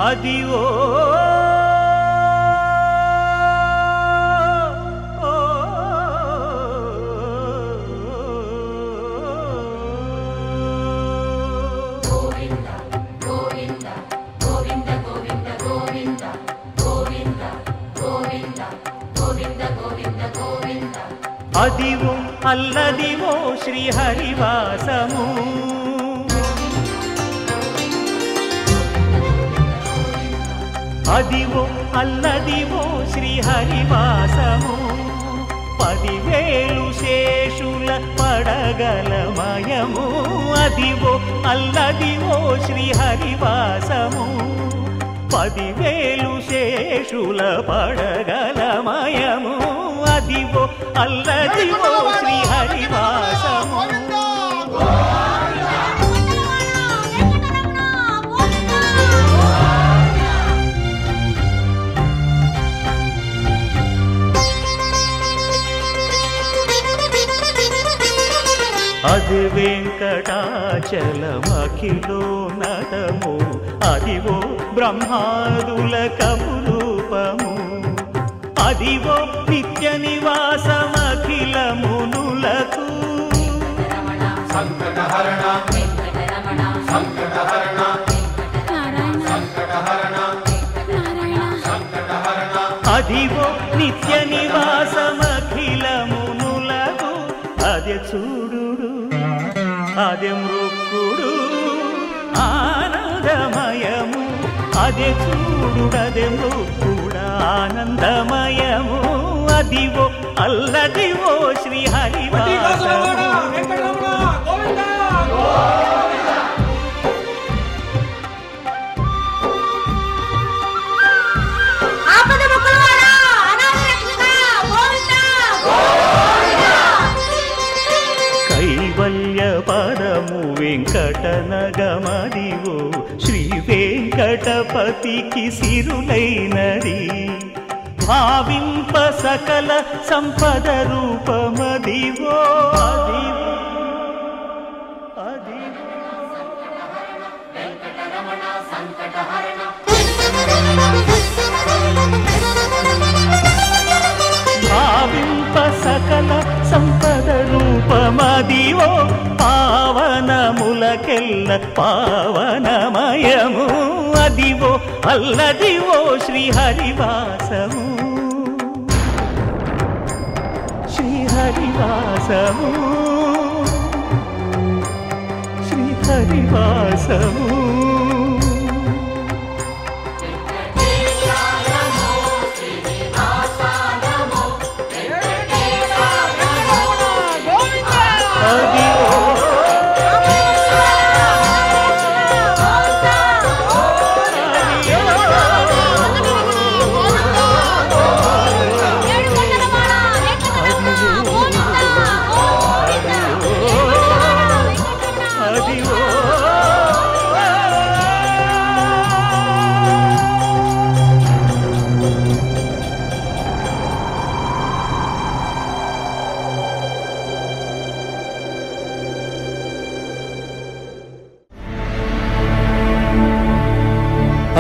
అదివో అదివో అల్లదివో శ్రీహరివాసము అదివో అల్లదివో శ్రీహరివాసము 10,000 శేషుల పడగలమయము అదివో అల్లదివో శ్రీహరివాసము 10,000 శేషుల పడగలమయము అదివో అల్లదివో శ్రీహరివాసము అది వెంకటాచలమఖిలోన్నతము అదివో బ్రహ్మాదుల కపురూపము అదివో నిత్య నివాసమఖిల మునులకు సంకటహరణ సంకటహరణ సంకటహరణ అదివో నిత్య నివాసమఖిల మునులకు అదే చూడు అదే మృక్కుడు ఆనందమయము అదే చూడుడదే మృక్కుడ ఆనందమయము అదివో అల్లదివో శ్రీహరివాసము పరము వెంకటనగమదివో శ్రీ వెంకటపతికి సిరులైనది భావింప సకల సంపద రూపమదివో భావింప సకల సంపద రూపమదివో పావనములకెల్ల పావనమయము అదివో అల్లదివో శ్రీహరివాసము శ్రీహరివాసము శ్రీహరివాసము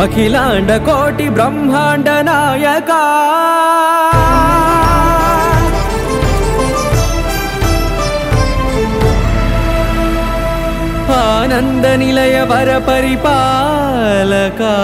అఖిలాండ కోటి బ్రహ్మాండ నాయకా ఆనంద నిలయ వర పరిపాలకా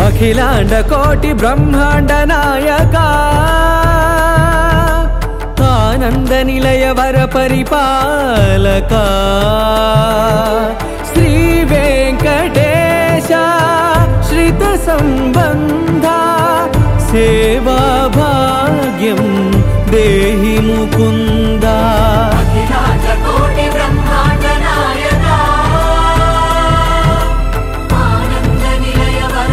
అఖిలాండ కోటి బ్రహ్మాండ నాయకా ఆనంద నిలయ వర పరిపాలకా శ్రీ వెంకటేశ శ్రిత సంబంధ సేవా భాగ్యం దేహి ముకుందా అఖిలాండకోటి బ్రహ్మాండ నాయక ఆనంద నిలయ వర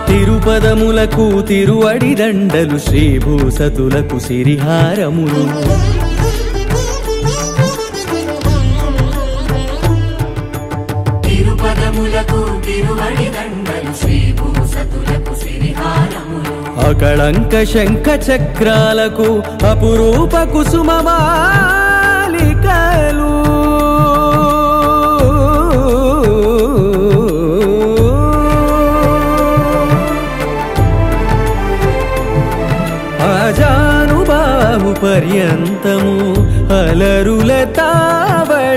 తిరుపదములకు తిరువడి దండలు శ్రీభూసతులకు సిరిహారములు తిరుపదములకు తిరువడి దండలు శ్రీభూసతులకు సిరిహారములు అకళంక శంఖ చక్రాలకు అపురూప కుసుమమాలికలు ఆజానుబాహు పర్యంతము అలరుల తావళహారములు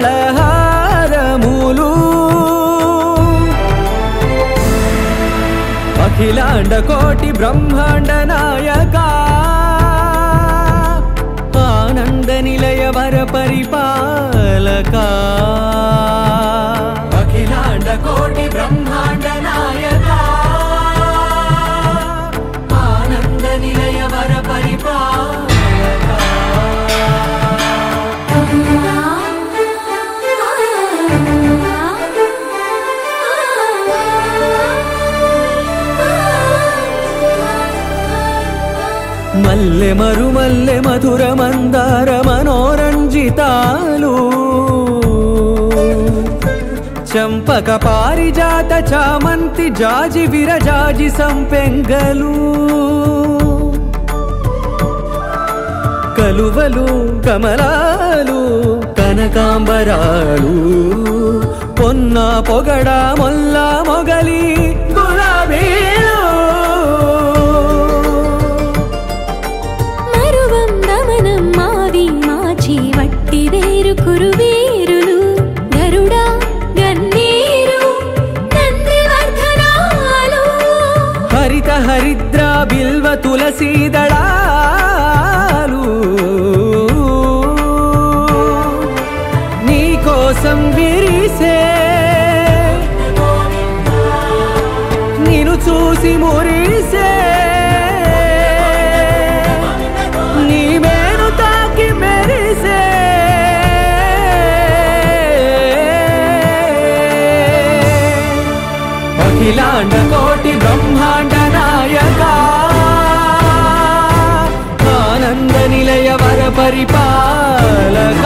అఖిలాండ కోటి బ్రహ్మాండ నాయక ఆనంద నిలయ వర పరిపాలక అఖిలాండ కోటి బ్రహ్మాండ నాయక ఆనంద నిలయ వర మల్లె మరుమల్లె మధుర మందార మనోరంజితాలు చంపక పారిజాత చామంతి జాజి విరజాజి సంపెంగలు కలువలు కమలాలు కనకాంబరాలు పొన్న పొగడ మొల్ల మొగలి గులాబీలు మరువందమనం మావి మాచి వట్టి వేరు కురువేరులు గరుడా గన్నేరు నందివర్ధనాలు హరిత హరిద్ర బిల్వ తులసీదళాలు నీకోసం విరిసే నిన్ను చూసి మురిసే నీ మేను తాకి మెరిసే అఖిలాండ కోటి బ్రహ్మాండ నాయక ఆనంద నిలయ వర పరిపాలక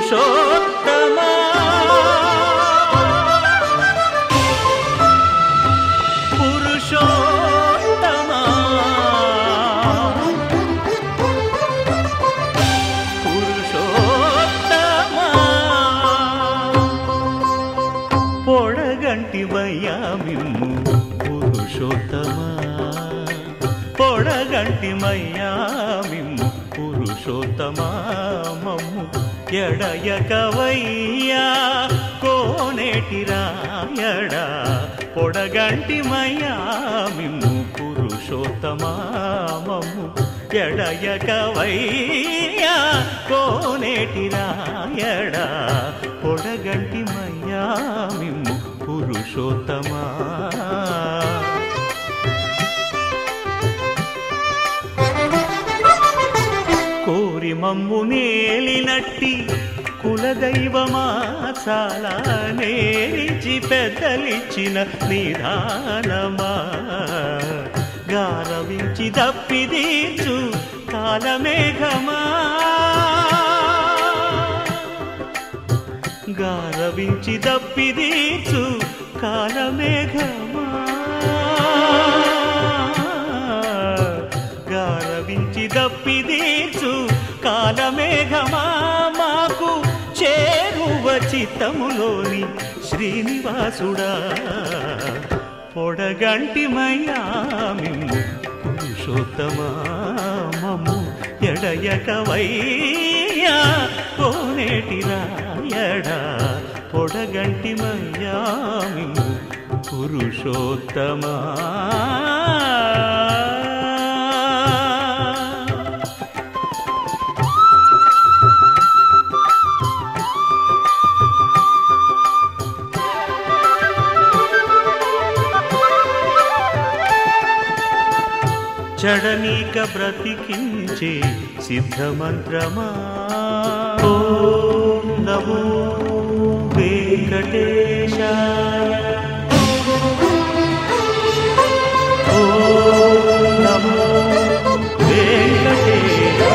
పురుషోత్తమా పురుషోత్తమా పురుషోత్తమా పొడగంటి మయ్యామిమ్ము పురుషోత్తమా పొడగంటి మయ్యామిమ్ము పురుషోత్తమా మమ్ము ఎడయకవయ్యా కోనేటి రాయడా పొడగంటి మయ్యామిమ్ము పురుషోత్తమా మమ్ము ఎడయకవయ్యా కోనేటి రాయడా పొడగంటి మయ్యామిమ్ము పురుషోత్తమా కోరి మమ్ము నేలినట్టి కులదైవమా చాలా నేరిచి పెద్దలిచ్చిన నిదానమా గారవించి దప్పిదీర్చు కాలమేఘమా గారవించి దప్పిదీర్చు కాలమేఘమా గారవించి దప్పిదీర్చు కాలమేఘమా మాకు చేరువ చిత్తములోని శ్రీనివాసుడా పొడగంటి మయ్యామిమ్ము పురుషోత్తమా పురుషోత్తమా మమ్ము ఎడయకవయ్యా కోనేటి రాయడా పొడగంటి మయ్యామిము పురుషోత్తమా. చడనీక బ్రతికించే సిద్ధమంత్రమా ఓం నమో వెంకటేశాయ ఓం నమో వెంకటేశాయ.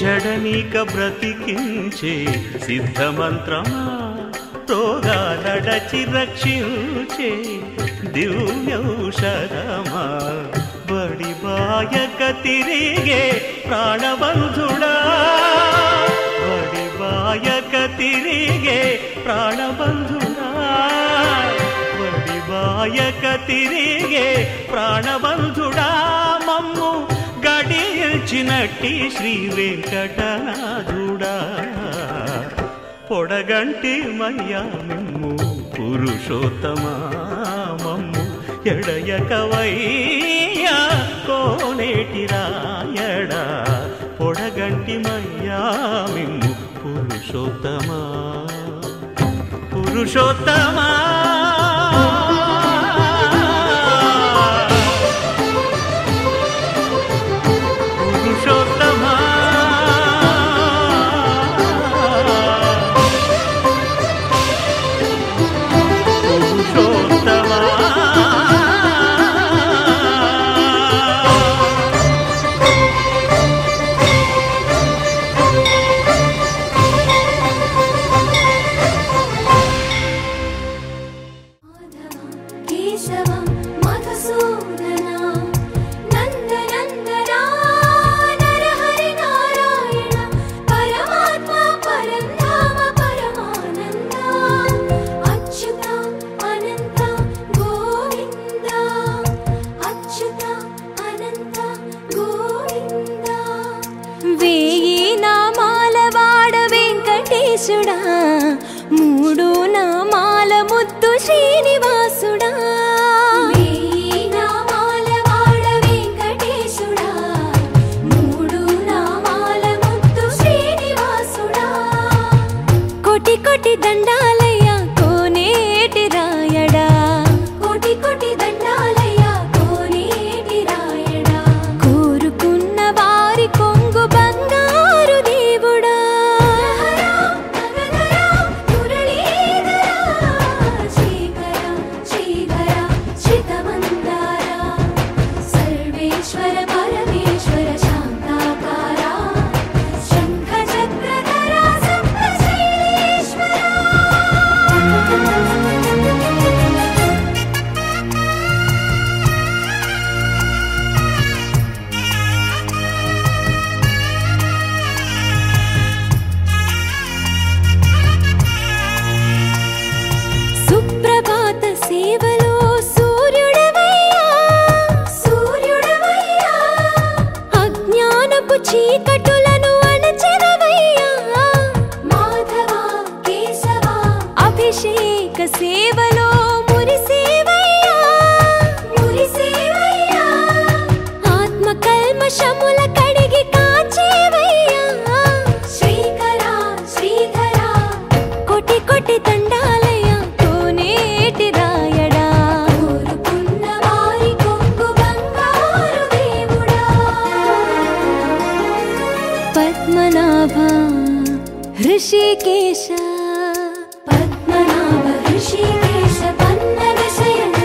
చడనీక బ్రతికించే సిద్ధమంత్రమా రోగాలడచి రక్షించే దివ్యౌషధమా బడి బాయక తిరిగే ప్రాణబంధుడా బడి బాయక తిరిగే ప్రాణబంధుడా బడి బాయక తిరిగే ప్రాణబంధుడా మమ్ము గడిచినట్టి శ్రీ వెంకటనాథుడా పొడగంటి మయ్యా మిమ్ము పురుషోత్తమా మమ్ము ఎడయకవయ్యా కోనేటి రాయడా పొడగంటి మయ్యా మిమ్ము పురుషోత్తమా పురుషోత్తమా. మూడు నామాల ముద్దు శ్రీనివాసుడా వేయి నామాల వాడ వెంకటేశుడా మూడు నామాల ముద్దు శ్రీనివాసుడా కోటి కోటి దండాలయ్యా కోనేటి రాయడా కోటి కోటి దండాలయ్యా కోనేటి రాయడా కోరుకున్న వారి కొంగు బంగారు దేవుడా చీకటులను అణచెదవయ్యా మాధవా కేశవా అభిషేక సేవలో మురిసేవయ్యా మురిసేవయ్యా ఆత్మ కల్మషముల కడిగి కాచేవయ్యా శ్రీకరా శ్రీధరా కోటి కోటి దండాలయ్యా కోనేటి రాయడా కోరుకున్న వారి కొంగు బంగారు దేవుడా పద్మనాభ హృషికేశ పద్మనాభ హృషికేశ పన్నగ శయన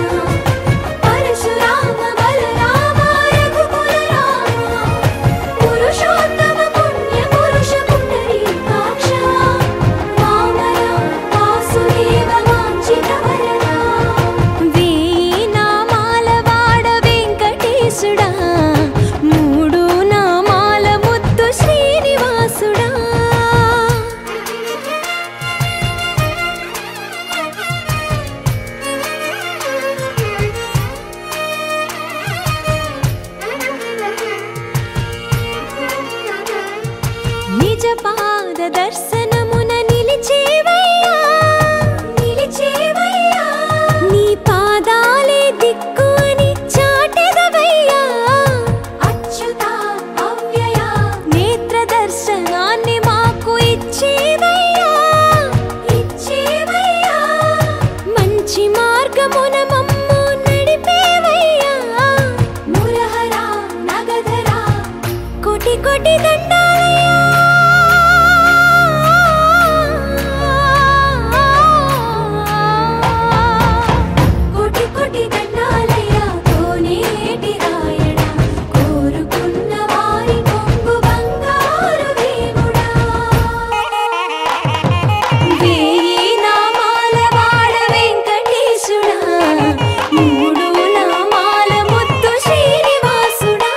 పరశురామ బలరామ రఘుకుల రామ పురుషోత్తమ పుణ్య పురుష పుండరీకాక్ష వామన వాసుదేవ వాంఛిత వరద వేయి నామాల వాడ వెంకటేశుడా మూడు నామాల ముద్దు శ్రీనివాసుడా మార్గమున మమ్ము నడిపేవయ్యా మురహరా నగధరా కోటి కోటి దండాలయ్యా కోటి కోటి దండాలయ్యా కోనేటి రాయడా కోరుకున్న వారి కొంగు బంగారు దేవుడా వేయి నామాల వాడ వెంకటేశుడా మూడు నామాల ముద్దు శ్రీనివాసుడా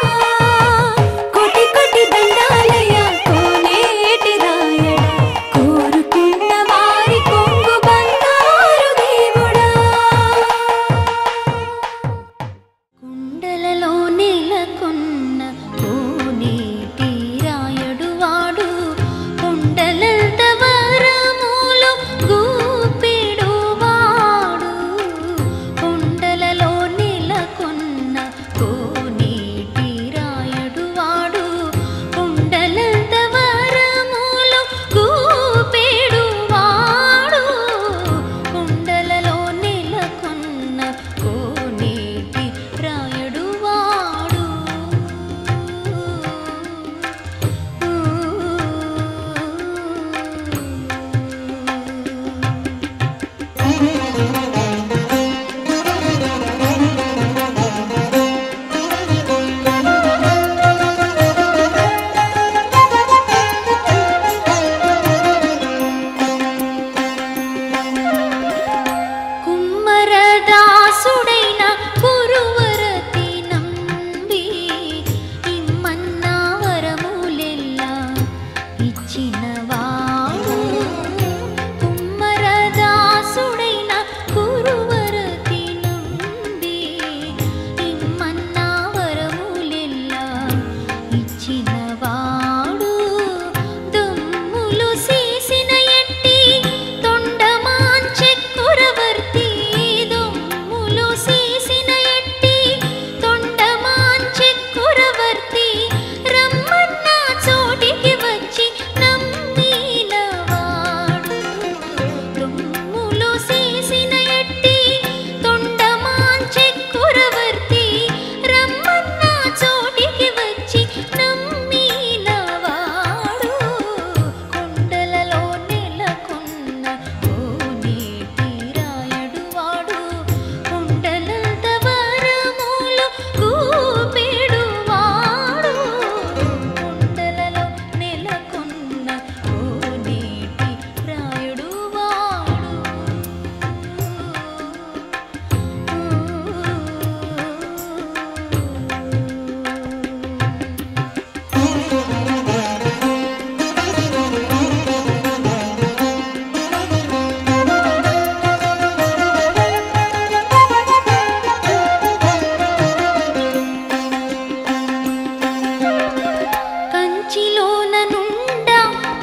కోటి కోటి దండాలయ్యా కోనేటి రాయడా కోరుకున్న వారి కొంగు బంగారు దేవుడా కుండలలో నెలకొన్న కోనేటి రాయడు వాడు కుండలంత వరములు గూపెడు వాడు కుండలలో నెలకొన్న కోనేటి రాయడు వాడు కుండలంత వరములు గూపెడు వాడు కుండలలో నెలకొన్న కోనేటి రాయడు వాడు కుమ్మరదాసుడైన కురువరతి నంబి ఇమ్మన్న వరములెల్లా ఇచ్చినవాడు కుమ్మరదాసుడైన కురువరతి నంబి ఇమ్మన్న వరములెల్లా ఇచ్చినవాడు దుమ్ములు సీసిన ఎట్టి తొండమాంచె కురవర్తి దుమ్ములు సీసిన ఎట్టి తొండమాంచె కురవర్తి రమ్మన్న చోటికి వచ్చి నమ్మినవాడు దుమ్ములు సీసిన ఎట్టి తొండమాంచె కురవర్తి రమ్మన్న చోటికి వచ్చి నమ్మినవాడు కుండలలో నెలకొన్న కోనేటి రాయడు వాడు కుండలంత వరములు గూపెడు వాడు కుండలలో నెలకొన్న కోనేటి రాయడు వాడు కంచిలోన నుండ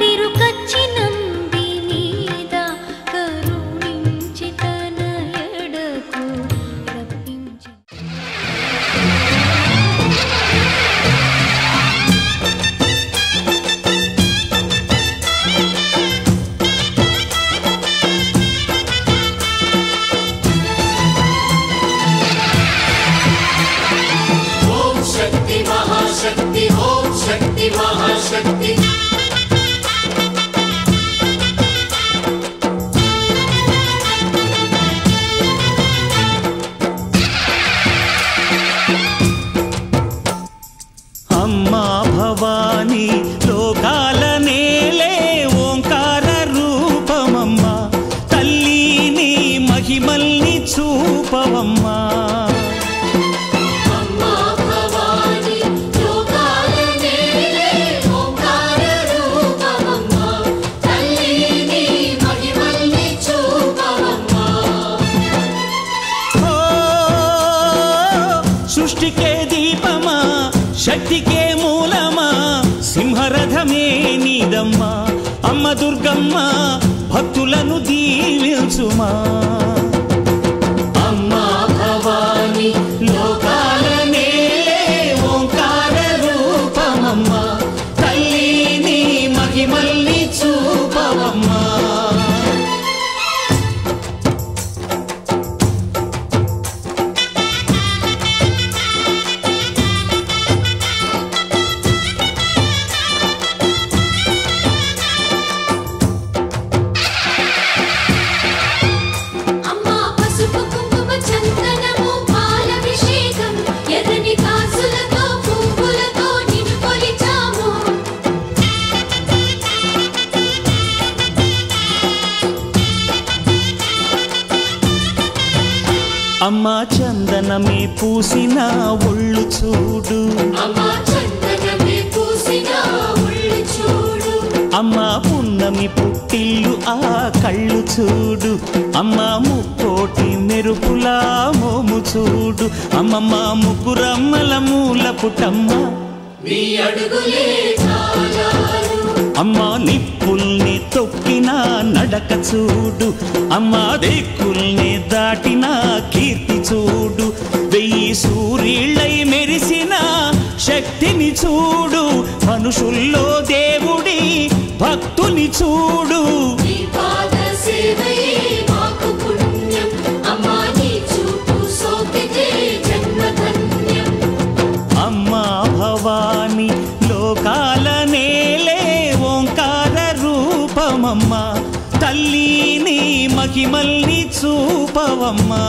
తిరుకచ్చి నంబి మీద కరుణించి తన ఎడకు రప్పించి ఓం శక్తి మహాశక్తి ఓం శక్తి మహాశక్తి అమ్మా భవానీ లోకాల నేలే ఓంకార రూపమమ్మా తల్లి నీ మహిమల్ని చూపవమ్మా అమ్మా భవాని లోకాల నేలే ఓంకార రూపమమ్మా తల్లి నీ మహిమల్ని చూపవమ్మా ఓ సృష్టికే దీపమా శక్తికే మూలమా సింహరథమే నీదమ్మా అమ్మ దుర్గమ్మ భక్తులను దీవించుమా అమ్మా భవాని లోకాల నేలే ఓంకార రూపమమ్మా తల్లి నీ మహిమల్ని చూపవమ్మా అమ్మా చందనమే పూసిన ఒళ్ళు చూడు, అమ్మా చందనమే పూసిన ఒళ్ళు చూడు, అమ్మా పున్నమి పుట్టిల్లు ఆ కళ్ళు చూడు, అమ్మా ముక్కోటి మెరుపులా మోము చూడు, అమ్మమ్మ ముగ్గురమ్మల మూల పుటమ్మ నీ అడుగులే చాలారు, అమ్మా నిప్పుల్ని తొక్కిన నడక చూడు, అమ్మా దిక్కుల్ని దాటిన కీర్తి చూడు, 1000 సూర్యుళ్ళై మెరిసిన శక్తిని చూడు, మనుషుల్లో దేవుడి భక్తుని చూడు. నీ పాద సేవయే మాకు పుణ్యం, అమ్మా నీ చూపు సోకితే జన్మధన్యం. అమ్మా భవాని లోకాల నేలే ఓంకార రూపమమ్మా, తల్లిని మహిమల్ని చూపవమ్మా.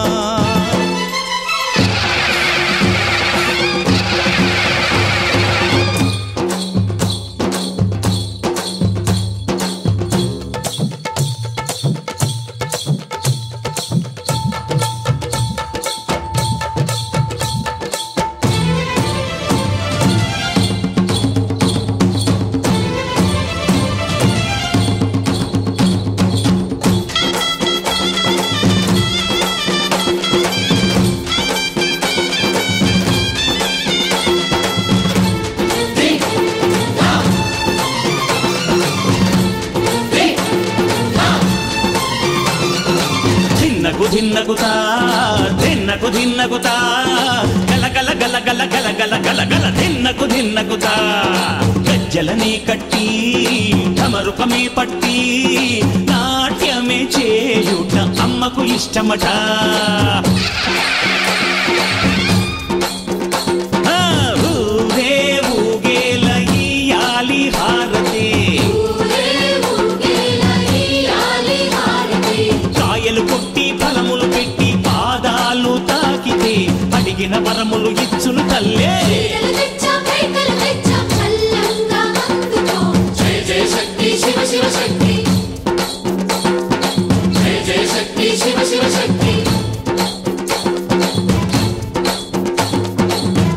ధిన్నగుతా ధిన్నకు ధిన్నగుతా గల గల గల గల గల గల గల గల ధిన్నగుతా, గజ్జలని కట్టి ఢమరుకమే పట్టి నాట్యమే చేయుట అమ్మకు ఇష్టమట. ఊరే ఊగేల ఇయ్యాలి హారతి, కాయలు కొట్టి ఫలములు పెట్టి పాదాలు తాకితే అడిగిన వరములు ఇచ్చును తల్లే. జయ జయ శక్తి శివ శివ శక్తి, జయ జయ శక్తి శివ శివ శక్తి.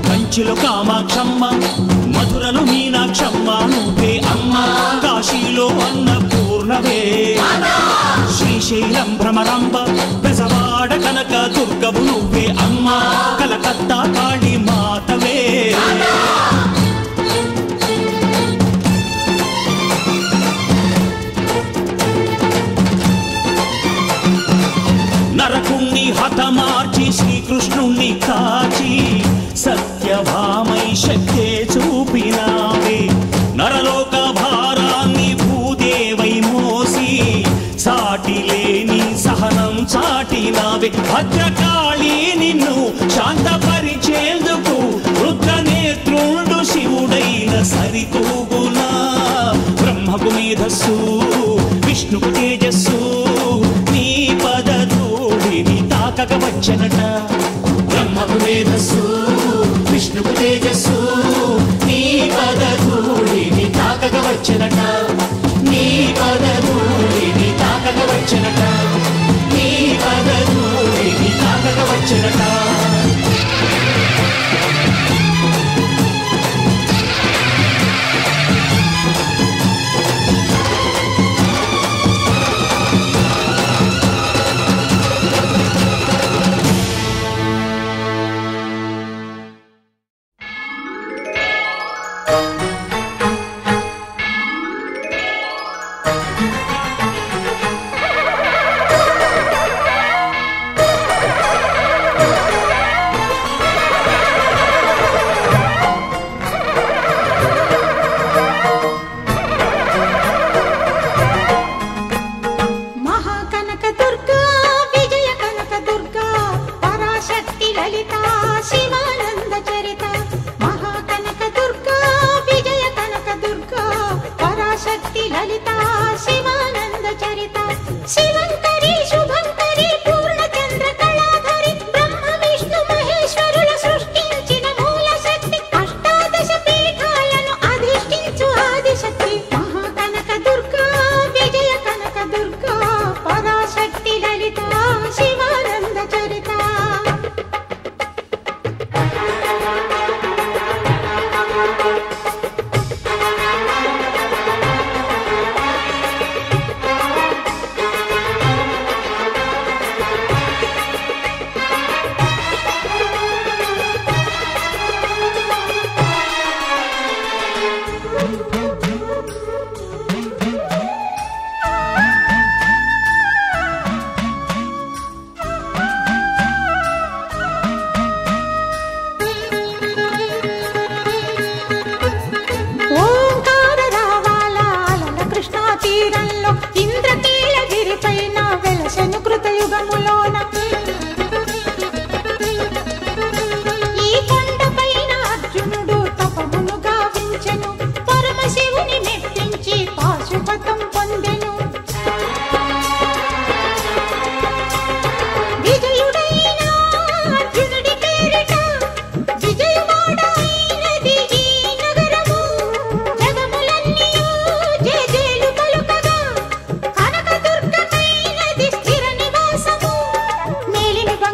కంచిలో కామాక్షమ్మ, మధురలో మీనాక్షమ్మ నువ్వే అమ్మ, కాశీలో అన్నపూర్ణవే, శ్రీశైలం భ్రమరాంబ, బెజవాడ కనక దుర్గవు నువ్వే అమ్మ, కలకత్తా కాళీ మాతవే. నరకుణ్ణి హతమార్చి శ్రీకృష్ణుణ్ణి కాచి సత్యభామై శక్తే చూపినావే, నరలోక భారాన్ని భూదేవై మోసి సాటి లేని సహనం చాటినావే, భద్రకాళి నిన్ను శాంతపరిచేందుకు రుద్రనేత్రుండు శివుడైన సరితూగునా, బ్రహ్మకు మేధస్సు విష్ణుకు తేజస్సు నీ పదధూళిని తాకక వచ్చనట. బ్రహ్మకు మేధస్సు విష్ణుకు తేజస్సు నీ పదధూళిని తాకక వచ్చనట, నీ పదధూళిని తాకక వచ్చనట, నీ పదధూళిని తాకక వచ్చనట.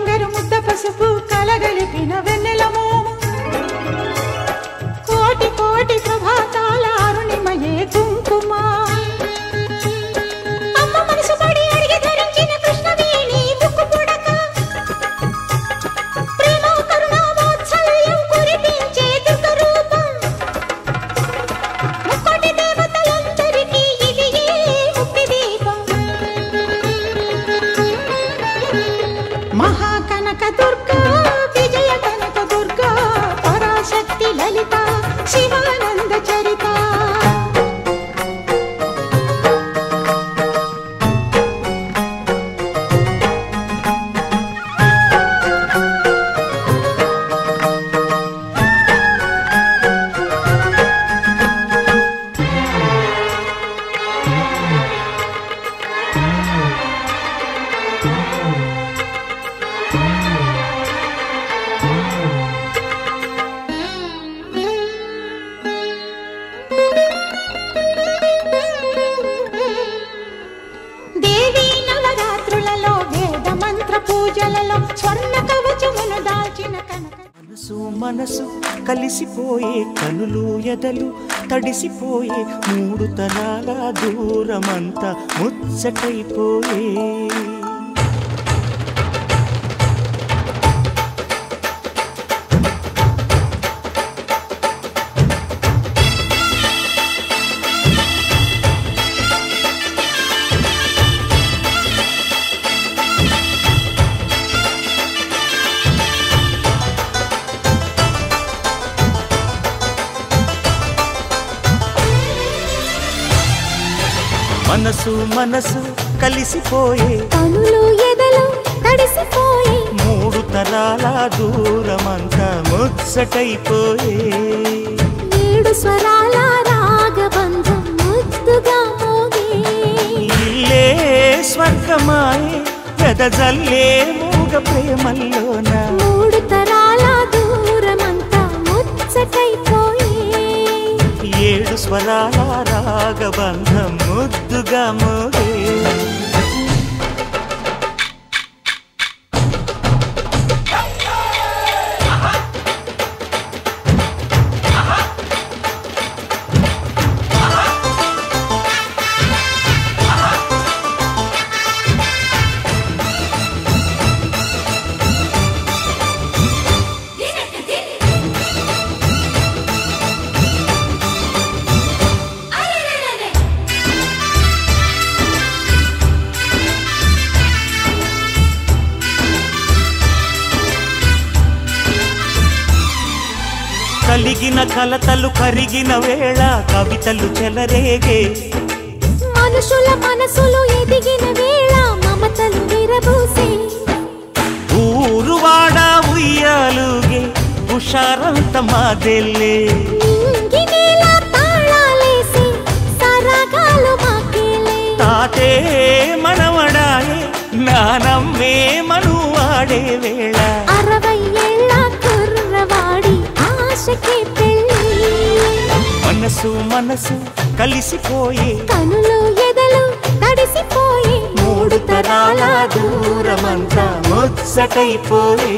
బంగారు ముద్ద పసుపు కలగలిపిన వెన్నెల మోము కోటి కోటి ప్రభాతాల అరుణిమయే కుంకుమ అమ్మ మనసు పడి అడిగి ధరించిన కృష్ణవేణి ముక్కు పుడక ప్రేమ కరుణ వాత్సల్యం కురిపించే దుర్గ రూపం ముక్కోటి దేవతలందరికీ ఇది ముక్తి దీపం మహాకనక దుర్గా విజయ కనక దుర్గా పరాశక్తి లలిత శివానంద చరిత దేవి నవరాత్రులలో వేద మంత్ర పూజలలో స్వర్ణ కవచమును దాల్చిన కనక మనసు మనసు కలిసిపోయే కనులు ఎదలు తడిసిపోయే మూడు తరాల దూరమంతా ముచ్చటైపోయే మనసు మనసు కలిసిపోయే కనులు ఎదలు తడిసిపోయి మూడు తరాల దూరమంతా ముచ్చటైపోయే ఏడు స్వరాల రాగబంధం ముద్దుగా మోగే ఇల్లే స్వర్గమాయే వెదజల్లే మూగ ప్రేమల్లోన మూడు తరాల దూరమంతా ముచ్చటైపోయి ఏడు స్వరాల రాగబంధం ముద్దుగా మోగే కలిగిన కలతలు కరిగిన వేళ కవితలు చెలరేగే మనుషుల మనసులు ఎదిగిన వేళ మమతలు విరబూసే ఊరువాడ ఉయ్యాలుగే హుషారంత మాదెల్లే నింగినేల తాళాలేసి సరాగాలు మాకేలే తాతే మనవడాయే నానమ్మే మనువాడే వేళ 60 ఏళ్ళ కుర్రవాడి ఆశకి పెళ్ళి మనసు మనసు కలిసిపోయే కనులు ఎదలు తడిసిపోయి మూడు తరాల దూరమంతా ముచ్చటైపోయే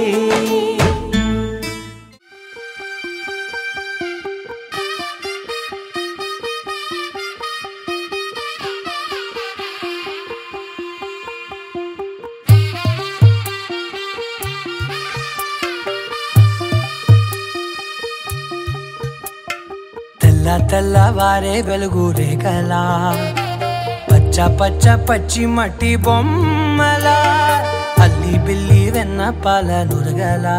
తెల్లవారే వెలుగు రేఖలా పచ్చ పచ్చ పచ్చి మట్టి బొమ్మలా అల్లి బిల్లి వెన్న పాల నురగలా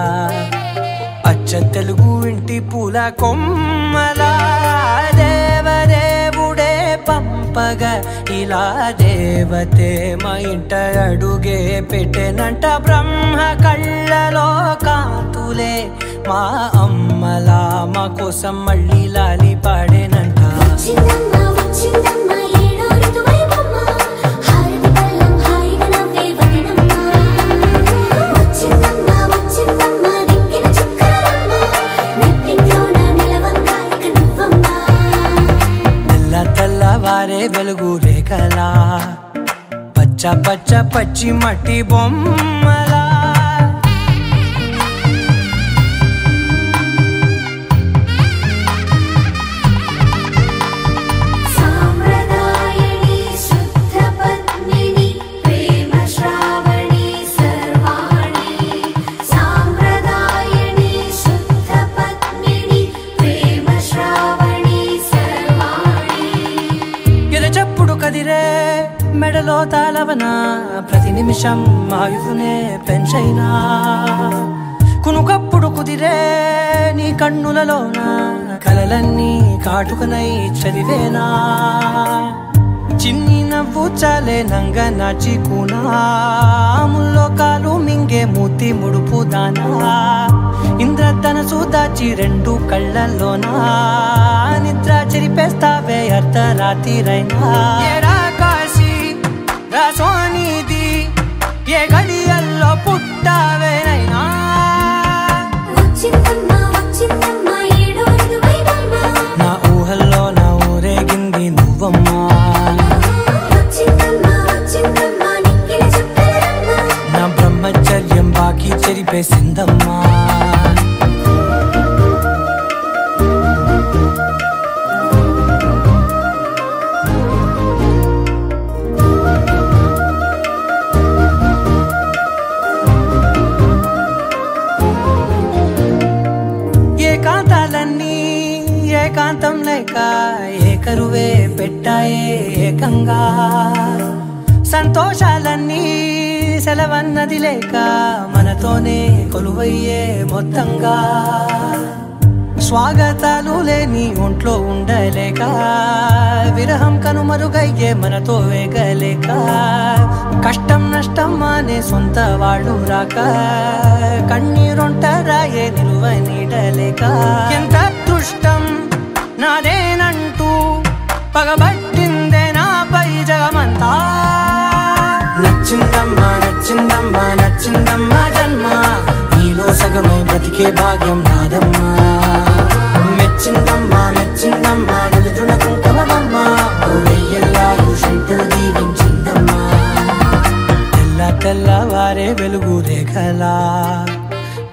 అచ్చ తెలుగు ఇంటి పూల కొమ్మలా దేవదేవుడే పంపగా ఇలా దేవతే మా ఇంట అడుగే పెట్టెనంట బ్రహ్మ కళ్ళలో కాతులే మా అమ్మలా మా కోసం మళ్ళీ లాలి పాడేనంట వచ్చిందమ్మా వచ్చిందమ్మా ఏడో ఋతువైవమ్మా హారతి పళ్ళం హాయిగా నవ్వే వదినమ్మా వచ్చిందమ్మా వచ్చిందమ్మా దిక్కిన చుక్కలమ్మా నెట్టింట్లోన నిలవంగా ఇక నువ్వమ్మా తెల్లవారే వెలుగు రేఖలా పచ్చ పచ్చ పచ్చి మట్టి బొమ్మలా నిమిషం ఆయుధునే పెంచైనా కునుకప్పుడు కుదిరే నీ కన్నులలోన కలలన్నీ కాటుకనై చదివేనా చిన్ని నవ్వు చాలే నంగ నాచి ముల్లోకాలు మింగే మూతి ముడుపు దానా ఇంద్రధనసు దాచి రెండు కళ్ళల్లోనా నిద్ర చెరిపేస్తావే అర్ధరాత్రిరైనా ఏరా కాశీ రాసోనిది ఏ గడియల్లో పుట్టావేనైనా వచ్చిందమ్మా వచ్చిందమ్మా ఏడో ఋతువైవమ్మా నా ఊహల్లో నా ఊరేగింది నువ్వమ్మా వచ్చిందమ్మా వచ్చిందమ్మా నిక్కిన చుక్కలమ్మా నా బ్రహ్మచర్యం బాకీ చెరిపేసిందమ్మా ఏకాంతాలన్నీ ఏకాంతం లేక ఏకరువే పెట్టాయే ఏకంగా సంతోషాలన్నీ సెలవన్నది లేక మనతోనే కొలువయ్యే మొత్తంగా స్వాగతాలు లేని ఒంట్లో ఉండలేక విరహం కనుమరుగయ్యే మనతో వేగలేక కష్టం నష్టం అనే సొంత వాళ్ళు రాక కన్నీరొంటరాయే నిలువ నీడలేక ఎంత అదృష్టం నాదేనంటూ పగబట్టిందే నాపై జగమంతా నచ్చిందమ్మా నచ్చిందమ్మా నచ్చిందమ్మా జన్మ నీలో సగమై బ్రతికే భాగ్యం నాదమ్మా మెచ్చిందమ్మా మెచ్చిందమ్మా నిలుచున కుంకుమమ్మా వెయ్యల్లాలు శంకరు దీవించిందమ్మా తెల్ల తెల్లవారే వెలుగు రేఖలా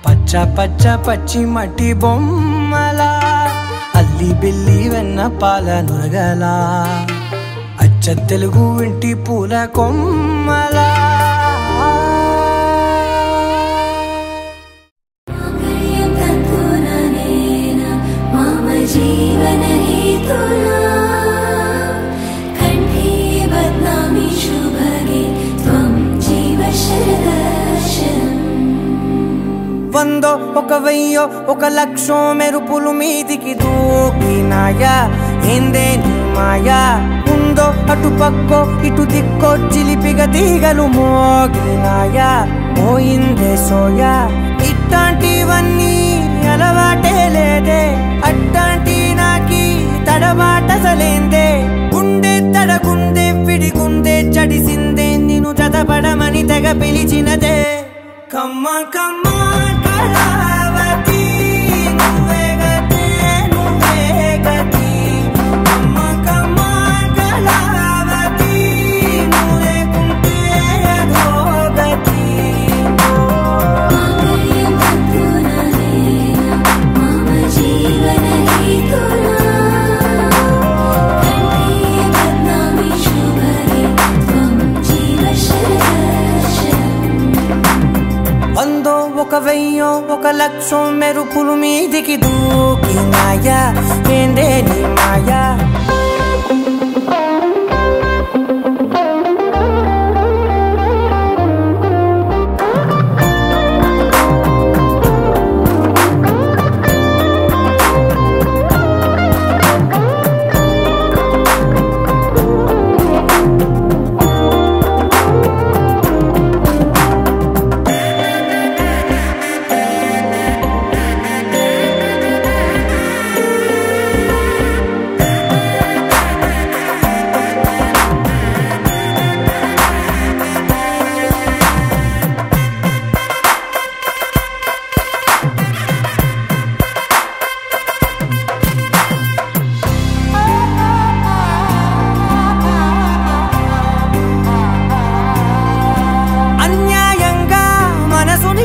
పచ్చ పచ్చ పచ్చి మట్టి బొమ్మలా అల్లి బిల్లి వెన్న పాల నురగలా అచ్చ తెలుగు ఇంటి పూల కొమ్మలా जीवन हेतुना कंठे बदनामी शुभगे त्वं जीव शरदर्शनम् వందో ఒక వెయ్యో ఒక లక్షో మెరుపులు మీదికి దూకినాయా ఏందే నీ మాయా ఉందో అటు పక్కో ఇటు దిక్కో చిలిపిగా తీగలు మోగినాయా పోయిందే సోయా ఇట్లాంటివన్నీ అలవాటే లేదే అట్లాంటి నాకి తడబాటసలేందే గుండె తడగుందే విడిగుందే చడిసిందే నిన్ను చదపడమని తెగ పిలిచినదే కమ్మ కమ్మ కళావతి నువ్వే గతే నువ్వే గతి కమ్మ కమ్మ కళావతి నువ్వు లేకుంటే అధోగతి जीवन हेतुना कंठे बदनामी शुभगे त्वं जीव शरदर्शनम् వందో ఒక వెయ్యో ఒక లక్షో మెరుపులు మీదికి దూకినాయా ఏందే నీ మాయా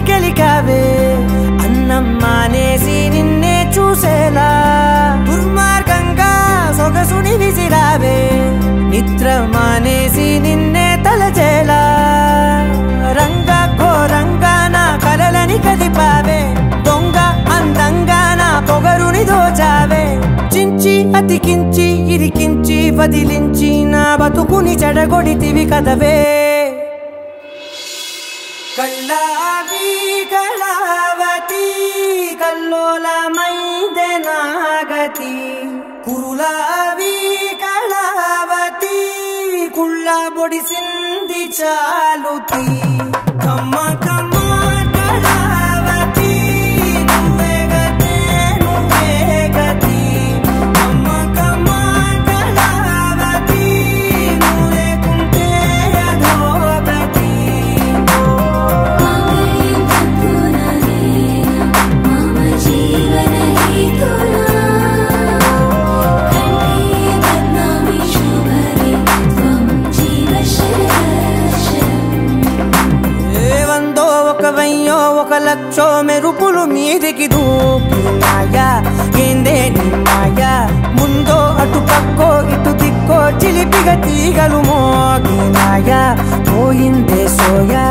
గెలికావే అన్నం మానేసి నిన్నే చూసేలా దుర్మార్గంగా సొగసుని విసిరావే నిద్ర మానేసి నిన్నే తలచేలా రంగా ఘోరంగా నా కలలని కదిపావే దొంగ అందంగా నా పొగరుని దోచావే చించి అతికించి ఇరికించి వదిలించి నా బతుకుని చెడగొడితివి కదవే గులాబీ కళావతి కుళ్ళ బొడిసింది చాలుతి కమ్మ కమ్మ కళావతి నువ్వే గతే నువ్వే గతి కమ్మ కమ్మ కళావతి నువ్వే కుంటే అధోగతి మమ జీవన హేతునా ఒక లక్షో మెరుపులు మీదికి దూకినాయా ఏందే నిన్నాయా ముందో అటు పక్కో ఇటు దిక్కో చిలిపిగ తీగలు మోగినాయా పోయిందే సోయా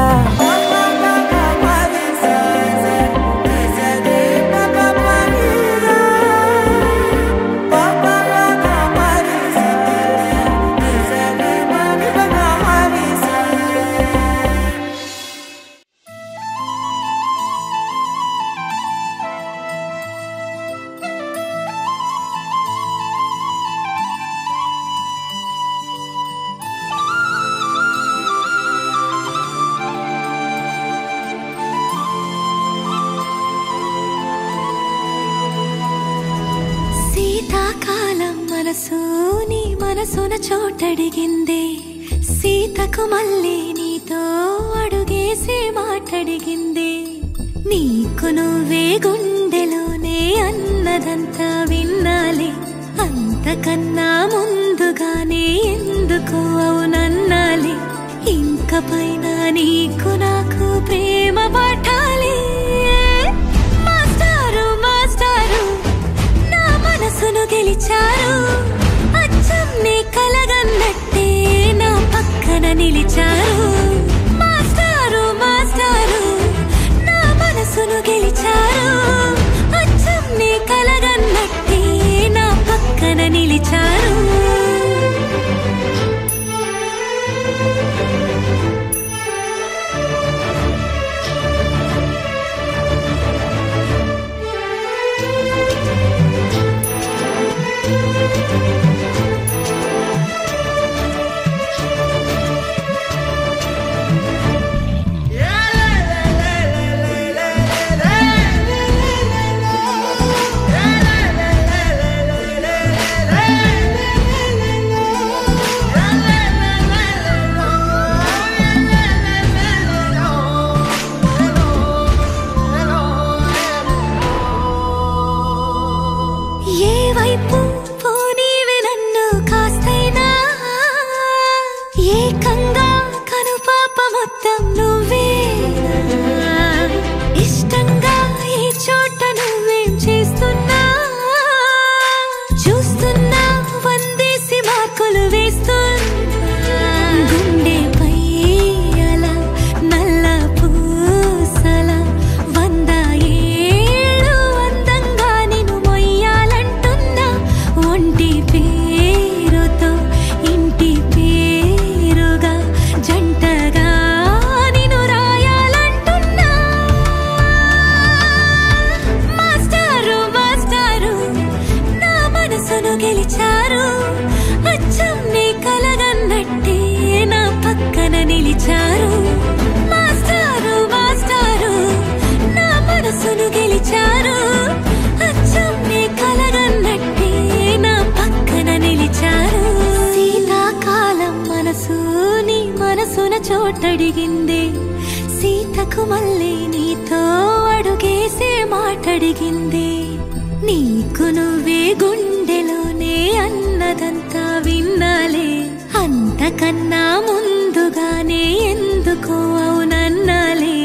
నీ మనసున చోటడిగిందే సీతకు మళ్ళీ నీతో అడుగేసే మాటడిగిందే నీకు నువ్వే గుండెలోనే అన్నదంతా విన్నాలే అంతకన్నా ముందుగానే ఎందుకు అవునన్నాలే ఇంక పైన నీకు నాకు ప్రేమ పాఠాలే మాస్టారు మాస్టారు నా మనసును గెలిచారు అచ్చం నీ కలగన్నట్టే నా పక్కన నిలిచారు మాస్టారు మాస్టారు నా మనసును గెలిచారు అచ్చం నీ కలగన్నట్టే నా పక్కన నిలిచారు చోటడిగిందే సీతకు మళ్ళీ నీతో అడుగేసే మాటడిగిందే నీకు నువ్వే గుండెలోనే అన్నదంతా విన్నాలే అంతకన్నా ముందుగానే ఎందుకో అవునన్నాలే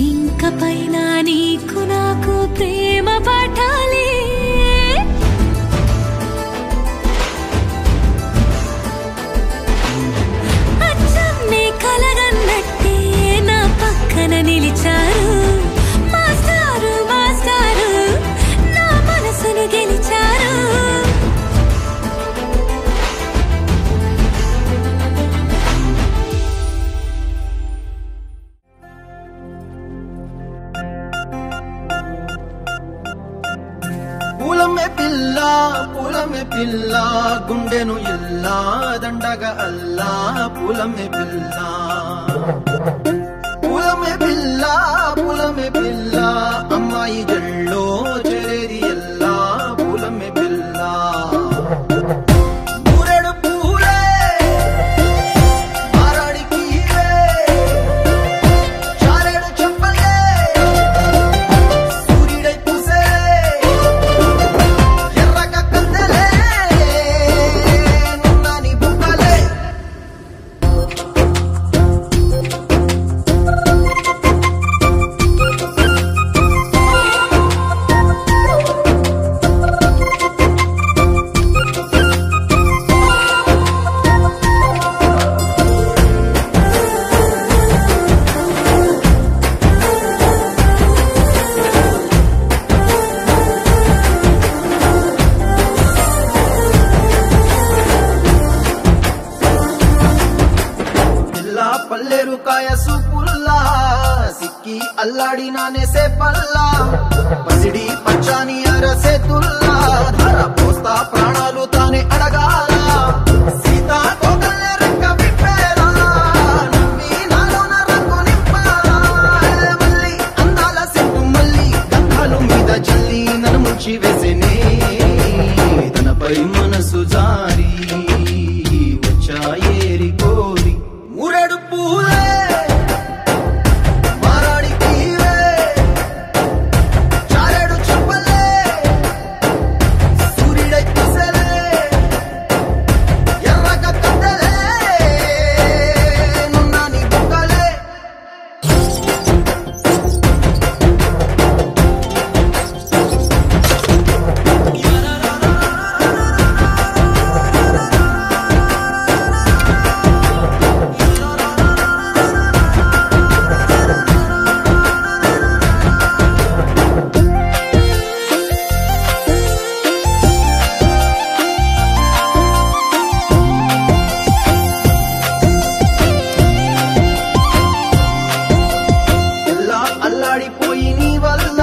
ఇంక పైన నీకు నాకు ప్రేమ పాఠాలే నిలిచారు మాస్టారు మాస్టారు నా మనసును గెలిచారు పూలమే పిల్ల గుండెను ఇల్లా దండగా అల్లా పూలమే పిల్ల అమ్మాయి జల్లో చెరేది ఎల్లా పూలమే పిల్ల ఊరెడు పూలే మారాడికి చారెడు చెప్పలే సూర్యుడై పూసే ఎర్రగా కత్తలే నున్నాని బుక్కలే పల్లేరు కాయసు పుల్లా సిక్కి అల్లాడి నానేసే పల్లా పసిడి పచ్చాని అరసే తుల్లా ధర పోస్తా ప్రాణాలు తానే అడగాల సీతా కోకల్లే రెక్క విప్పేరా నవ్వి నాలోన రంగు నింపాలా మళ్ళీ అందాల సెట్టు మళ్ళీ గంధాలు మీద చల్లి నన్ను ముంచి వేసేనే తనపై మనసు జారి వచ్చాయేరి కోరి ఊరెడు పూలే మారాడికి చారెడు చెప్పలే సూర్యుడై పూసలే ఎర్రగా కత్తలే నున్నాని బుక్కలే అల్లాడిపోయి నీ వల్ల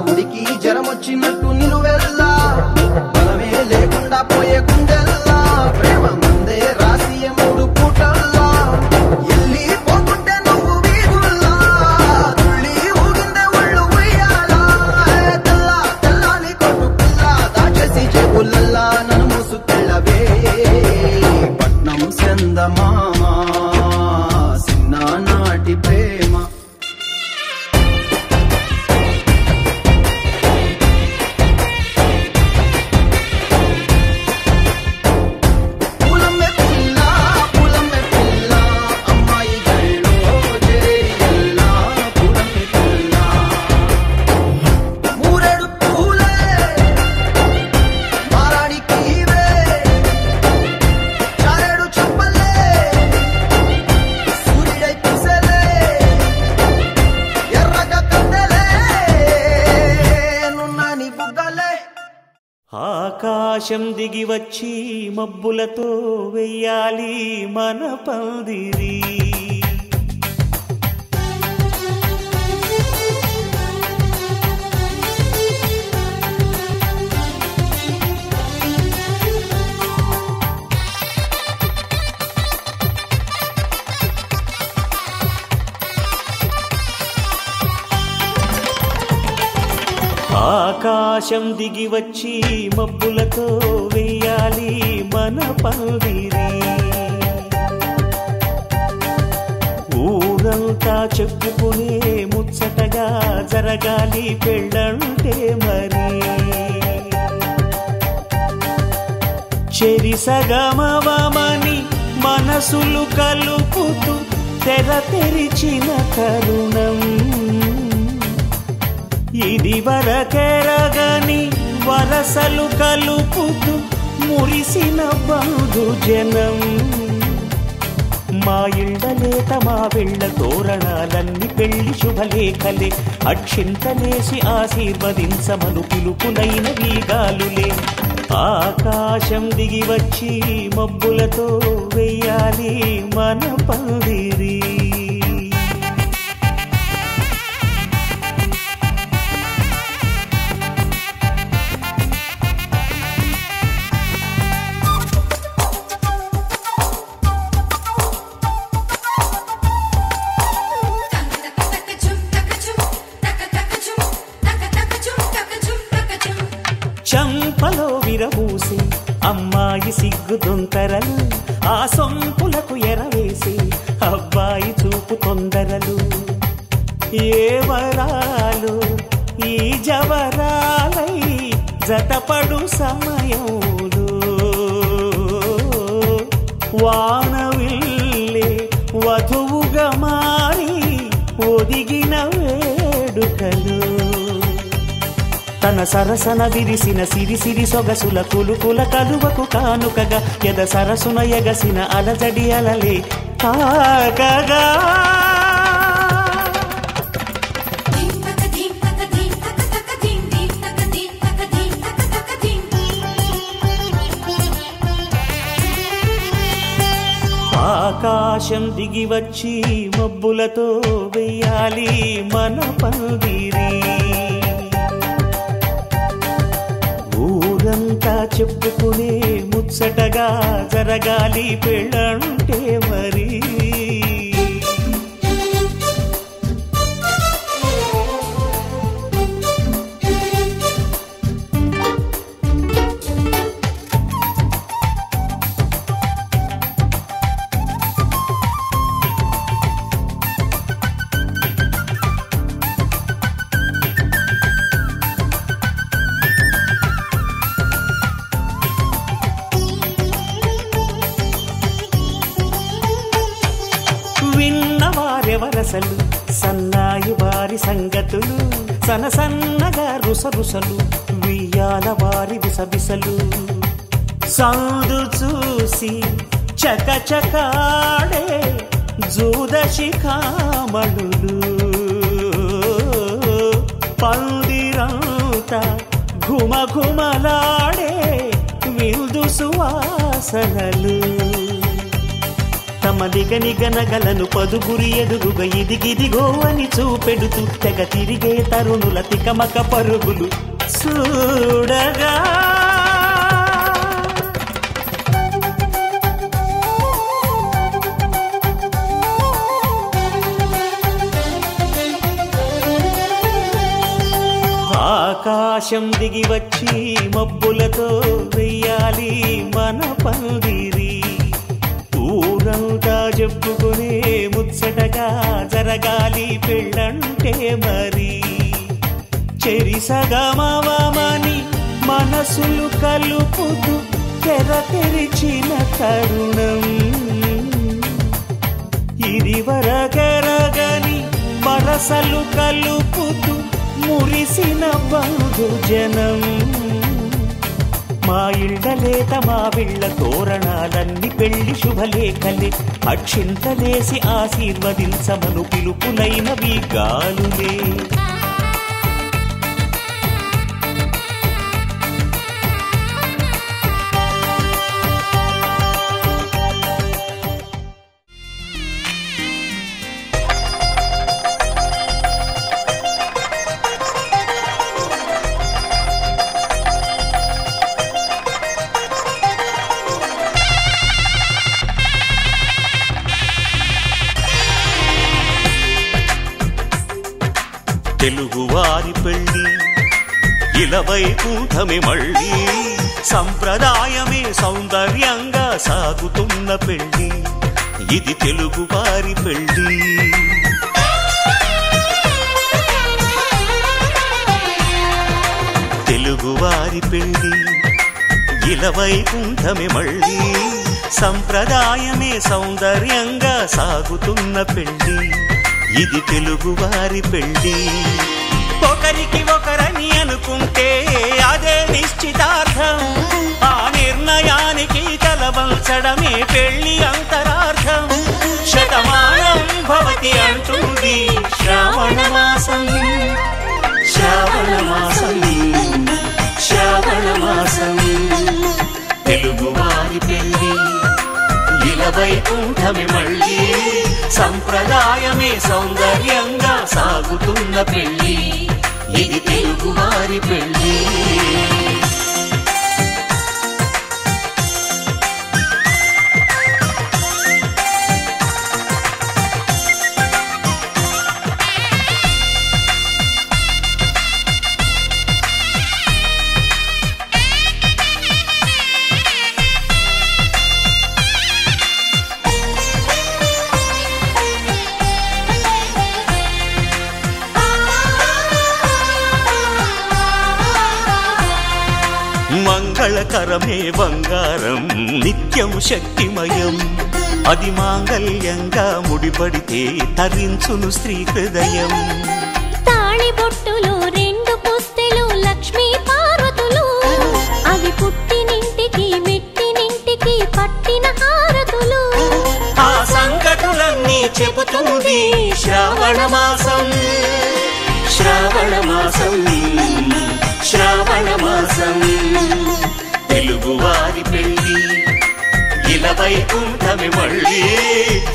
ఉడికి జరమొచ్చినట్టు నిలువెల్లా బలమే లేకుండా పోయే గుండెల్లా ప్రేమ మందే రాసియ మూడు పూటల్లా ఎల్లి పోతుంటే నువ్వు వీధుల్లా తుళ్ళి ఊగిందే ఒళ్ళు ఉయ్యాలా తెల్లాని కొట్టు పిల్ల దాచేసి చెవులల్లా నన్ను మూసుకెళ్ళవే పట్నం చందమామా చిన్ననాటి ప్రేమ ఆకాశం దిగి వచ్చి మబ్బులతో వెయ్యాలి మన పందిరి ఆకాశం దిగి వచ్చి మబ్బులతో వెయ్యాలి మన పందిరి ఊరంతా చెప్పుకునే ముచ్చటగా జరగాలి పెళ్ళంటే మరి చెరిసగమవమని మనసులు కలుపుతూ తెర తెరిచిన తరుణం ఇది వరకెరగని వరసలు కలుపుతూ మురిసిన బంధు జనం మా ఇళ్ళలేత మా వెళ్ళ తోరణాలన్నీ పెళ్లి శుభలేఖలే అక్షింతలేసి ఆశీర్వదించమను పిలుపులైన వీగాలులే ఆకాశం దిగి వచ్చి మబ్బులతో వెయ్యాలి మన పందిరి చంపలో విరబూసి అమ్మాయి సిగ్గు దొంతరలు, ఆ సొంపులకు ఎరవేసి అబ్బాయి చూపు తొందరలు. ఏ వరాలు ఈ జవరాలై జతపడు సమయంలో, వానవిల్లే వధువుగా మారి ఒదిగిన వేడుకలు. తన సరసన విరిసిన సిరిసిరి సొగసుల కులుకుల కలువకు కానుకగా ఎద సరసున ఎగసిన అలజడి అలలే తాకగా. ఆకాశం దిగి వచ్చి మబ్బులతో వెయ్యాలి మన పందిరి, ఊరంతా చెప్పుకునే ముచ్చటగా జరగాలి పెళ్ళంటే మరి. విన్నవారెవరసలు సన్నాయి వారి సంగతులు, సనసన్నగా రుసరుసలు వియ్యాల వారి విసవిసలు. సౌదు చూసి చకచకాడే జూదశిఖామణులు, పందిరంతా ఘుమఘుమలాడే విందు సువాసనలు. తమ నిగనిగనగలను పదుగురి ఎదురుగా ఇదిగిదిగో అని చూపెడుతూ తెగ తిరిగే తరుణుల తికమక పరుగులు చూడగా. ఆకాశం దిగి వచ్చి మబ్బులతో వెయ్యాలి మన పందిరి, ఊరంతా చెప్పుకునే ముచ్చటగా జరగాలి పెళ్ళంటే మరి. చెరిసగమవమని మనసులు కలుపుతూ తెర తెరిచిన తరుణం, ఇదివరకెరగని వరసలు కలుపుతూ మురిసిన బంధుజనం. మా ఇళ్ళలేత మా విళ్ళ తోరణాలన్నీ పెళ్లి శుభలేఖలే, అక్షింతలేసి ఆశీర్వదించమను పిలుపులైనవి గాలులే. తెలుగువారి పెళ్ళి ఇలవైకుంఠమే మళ్ళీ, సంప్రదాయమే సౌందర్యంగా సాగుతున్న పెళ్ళి, ఇది తెలుగువారి పెళ్ళి. తెలుగువారి పెళ్ళి ఇలవైకుంఠమే మళ్ళీ, సంప్రదాయమే సౌందర్యంగా సాగుతున్న పెళ్ళి, ఇది తెలుగువారి పెళ్ళి. ఒకరికి ఒకరని అనుకుంటే అదే నిశ్చితార్థం, ఆ నిర్ణయానికి తలవంచడమే పెళ్లి అంతరార్థం. శతమానం భవతి అంటుంది శ్రావణ మాసం, శ్రావణ మాసం, శ్రావణ మాసం. తెలుగువారి పెళ్ళి ఇలవైకుంఠమే మళ్ళీ, సంప్రదాయమే సౌందర్యంగా సాగుతున్న పెళ్ళి, ఇది తెలుగువారి పెళ్ళి. మంగళకరమే బంగారం నిత్యం శక్తిమయం అది మాంగళ్యంగా ముడిపడితే తరించును స్త్రీ హృదయం తాళిబొట్టులో 2 పుస్తెలు లక్ష్మీ పార్వతులు అవి పుట్టినింటికి మెట్టినింటికి పట్టిన హారతులు ఆ సంకటులన్నీ చెబుతుంది శ్రావణ మాసం శ్రావణ మాసం శ్రావణ మాసం తెలుగువారి పెళ్లి ఇలా వైకుంఠమే మళ్ళీ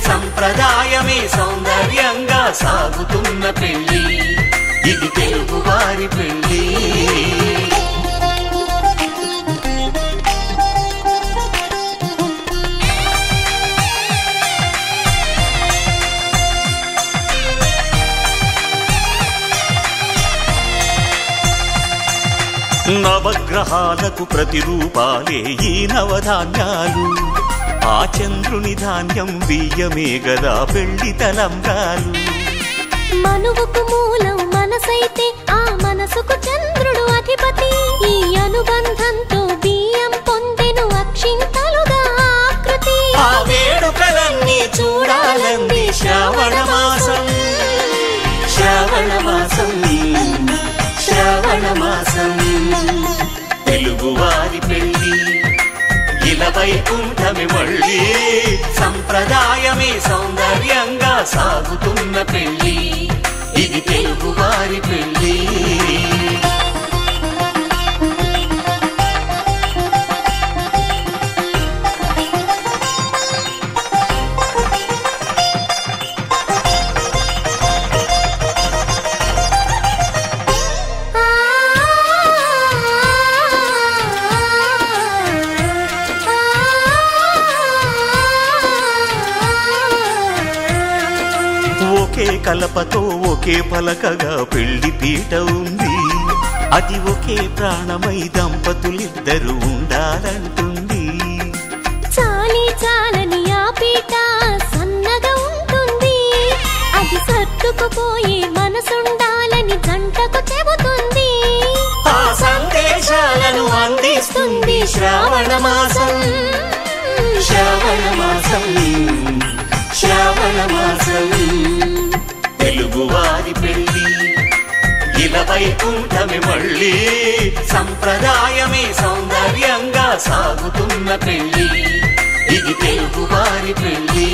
సంప్రదాయమే సౌందర్యంగా సాగుతున్న పెళ్లి ఇది తెలుగువారి పెళ్లి నవగ్రహాలకు ప్రతిరూపాలే ఈ నవధాన్యాలు ఆ చంద్రుని ధాన్యం బియ్యమే గదా పెళ్లి తలంబ్రాలు మనువుకు మూలం మనసైతే ఆ మనసుకు చంద్రుడు అధిపతి ఈ అనుబంధంతో బియ్యం పొందెను అక్షింతలుగా ఆకృతి ఆ వేడుకలన్నీ చూడాలంది శ్రావణ మాసం శ్రావణ మాసం శ్రావణ మాసం తెలుగువారి పెళ్లి ఇలా వైకుంఠమే మళ్ళీ సంప్రదాయమే సౌందర్యంగా సాగుతున్న పెళ్లి ఇది తెలుగువారి పెళ్లి ఒకే కలపతో ఒకే పలకగా పెళ్లి పీట ఉంది అది ఒకే ప్రాణమై దంపతులిద్దరూ ఉండాలంటుంది చాలి చాలని ఆ పీట సన్నగా ఉంటుంది అది సర్దుకుపోయే మనసుండాలని జంటకు చెబుతుంది ఆ సందేశాలను అందిస్తుంది శ్రావణ మాసం శ్రావణ మాసం శ్రావణ మాసం తెలుగువారి పెళ్లి ఇలా వైకుంఠమే మళ్ళీ సంప్రదాయమే సౌందర్యంగా సాగుతున్న పెళ్లి ఇది తెలుగువారి పెళ్లి